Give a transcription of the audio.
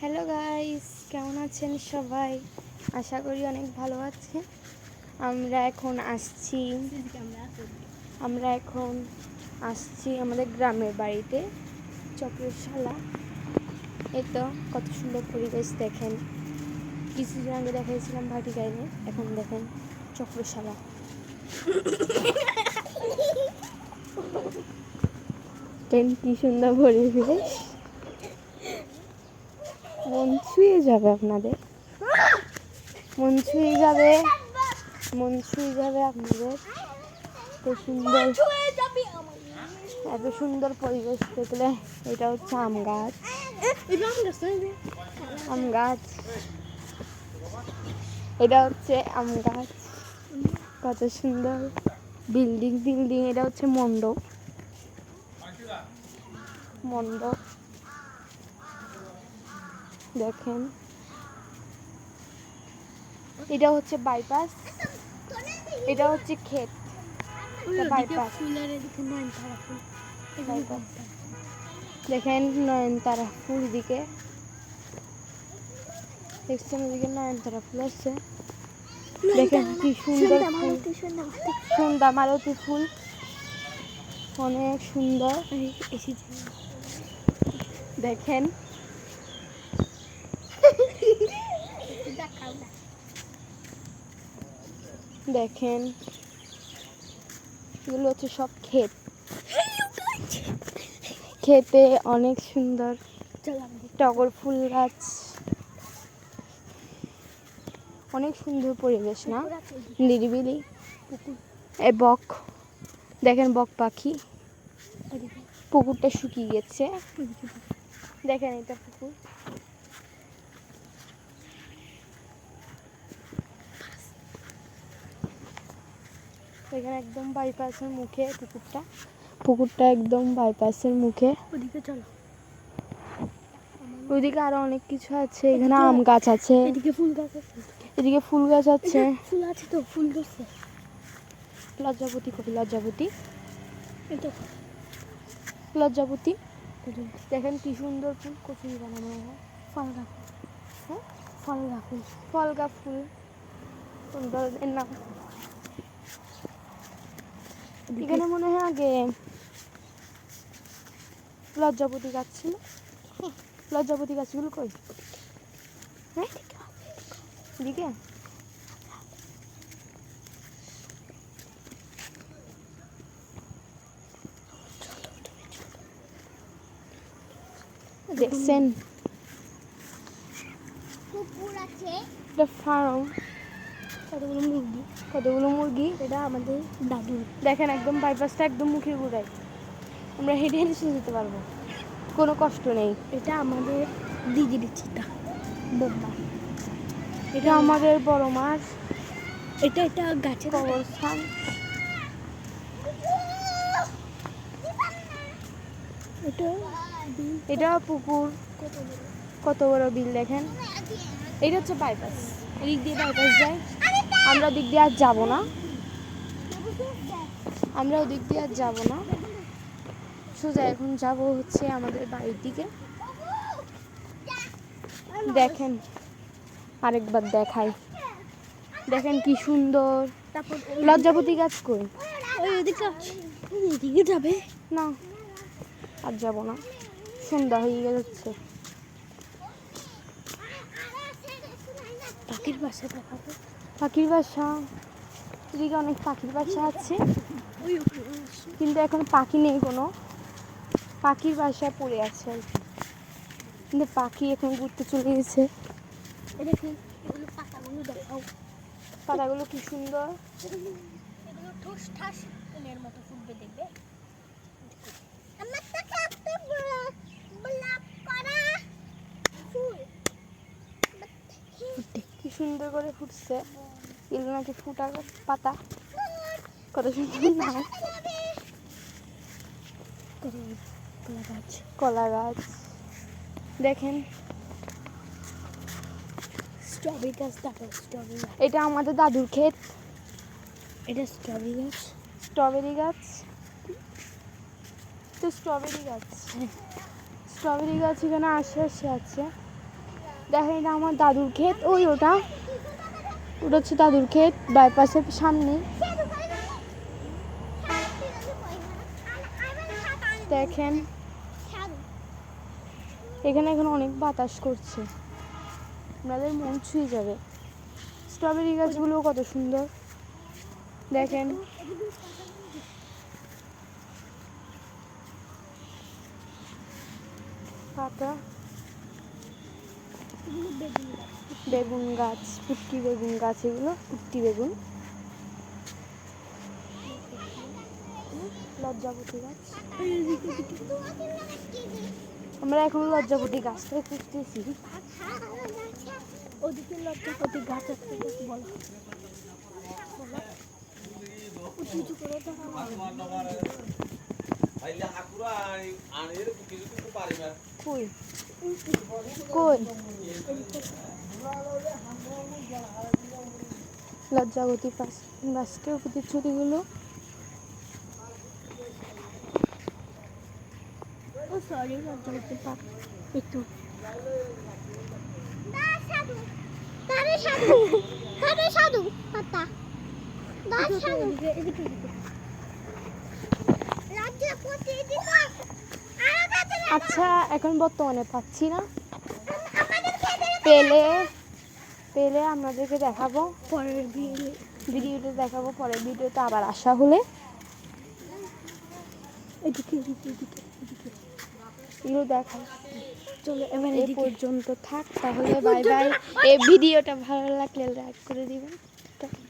Hello guys, কেমন আছেন সবাই? আশা করি অনেক ভালো আছেন। আমরা এখন আসছি আমাদের গ্রামের বাড়িতে, চক্রশালা। এই তো কত সুন্দর পরিবেশ দেখেন। কিছুদিন আগে দেখাইছিলাম ভাটি গাইলে, এখন দেখেন চক্রশালা। কি সুন্দর পরিবেশ, মন ছুঁয়ে যাবে আপনাদের, মন ছুঁয়ে যাবে আপনাদের। এত সুন্দর পরিবেশ দেখলে। এটা হচ্ছে আম গাছ, এটা হচ্ছে আম গাছ। কত সুন্দর বিল্ডিং। এটা হচ্ছে মণ্ডপ। দেখেন, এটা হচ্ছে বাইপাস, এটা হচ্ছে ক্ষেত। দেখেন নয়নতারা ফুল, দিকে দেখছেন, ওদিকে নয়নতারা ফুল আছে। দেখেন কি সুন্দর ফুল, সন্ধ্যা মালতী ফুল, অনেক সুন্দর। দেখেন দেখেন এগুলো হচ্ছে সব ক্ষেত। খেতে অনেক সুন্দর টগর ফুল গাছ, অনেক সুন্দর পরিবেশ না? নিরিবিলি। বক, দেখেন বক পাখি। পুকুরটা শুকিয়ে গেছে, দেখেন এটা পুকুর। এখানে একদম বাইপাসের মুখে পুকুরটা একদম বাইপাসের মুখে। ওইদিকে আরো অনেক কিছু আছে। এখানে আম গাছ আছে, এদিকে ফুল গাছ আছে। ফুল ধরছে। লজ্জাপতি কবি, লজ্জাপতি দেখেন কি সুন্দর ফুল, কচুরি বানানো হয়। ফলগা ফুল সুন্দর নাম। এখানে মনে হয় আগে লজ্জাপতি গাছ ছিল। লজ্জাপতি গাছগুলো কই? হ্যাঁ, এদিকে দেখছেন ফার্ম, কতগুলো মুরগি। এটা আমাদের দাদু। দেখেন একদম বাইপাসটা একদম মুখের গোড়ায়, আমরা হেঁটে চলে যেতে পারবো, কোনো কষ্ট নেই। এটা আমাদের দিদির চিতা বোম্বা, এটা আমাদের বড় মাছ। এটা গাছের কবরস্থান। এটা পুকুর, কত বড় বিল দেখেন। এটা হচ্ছে বাইপাস, এদিক দিয়ে বাইপাস যায়। আমরা ওদিক দিয়ে আর যাবো না, সোজা এখন যাব হচ্ছে আমাদের বাড়ির দিকে। দেখেন আরেকবার দেখাই, দেখেন কি সুন্দর। লজ্জাপতি গাছ কই? ওইদিকে যাবে না, আর যাব না, সন্ধ্যা হয়ে যাচ্ছে। পাখির বাসা দেখাবো, পাখির বাসা। এদিকে অনেক পাখির বাসা আছে, কিন্তু এখন পাখি নেই, কোনো পাখির বাসা পড়ে আছে আর কি, কিন্তু পাখি এখন ঘুরতে চলে গেছে। পাতাগুলো কি সুন্দর, কি সুন্দর করে ফুটছে। এগুলো নাকি ফুটার পাতা, কত সুন্দর নাম। কলা গাছ দেখেন, স্ট্রবেরি গাছ। এটা আমাদের দাদুর ক্ষেত। এটা স্ট্রবেরি গাছ তো স্ট্রবেরি গাছ এখানে আশেপাশে আছে। দেখেন এটা আমার দাদুর ক্ষেত, ওই ওটা ওটা হচ্ছে দাদুর ক্ষেত বাইপাসের সামনে। দেখেন এখানে এখন অনেক বাতাস করছে, আপনাদের মন ছুঁয়ে যাবে। স্ট্রবেরি গাছগুলো কত সুন্দর দেখেন। পাতা, বেগুন গাছ, পুটকি বেগুন গাছ, এগুলো পুটকি বেগুন। লজ্জাপতি গাছ, আমরা এখন লজ্জাপতি গাছটাই খুঁজতেছি। ওদিকে লজ্জাপতি গাছ আছে, বলো উঁচু উঁচু করে কই কই লজ্জাবতী গাছটার প্রতিচ্ছবিগুলো। ও সরি, লজ্জাবতী পার্ক একটু আচ্ছা এখন বর্তমানে পাচ্ছি না, পেলে পেলে আপনাদেরকে দেখাবো, পরের ভিডিওতে দেখাবো, পরের ভিডিওতে আবার আসা হলে। এগুলো দেখা চলো, এবার এই পর্যন্ত থাক তাহলে, বাই বাই। এই ভিডিওটা ভালো লাগলে লাইক করে দিবেন।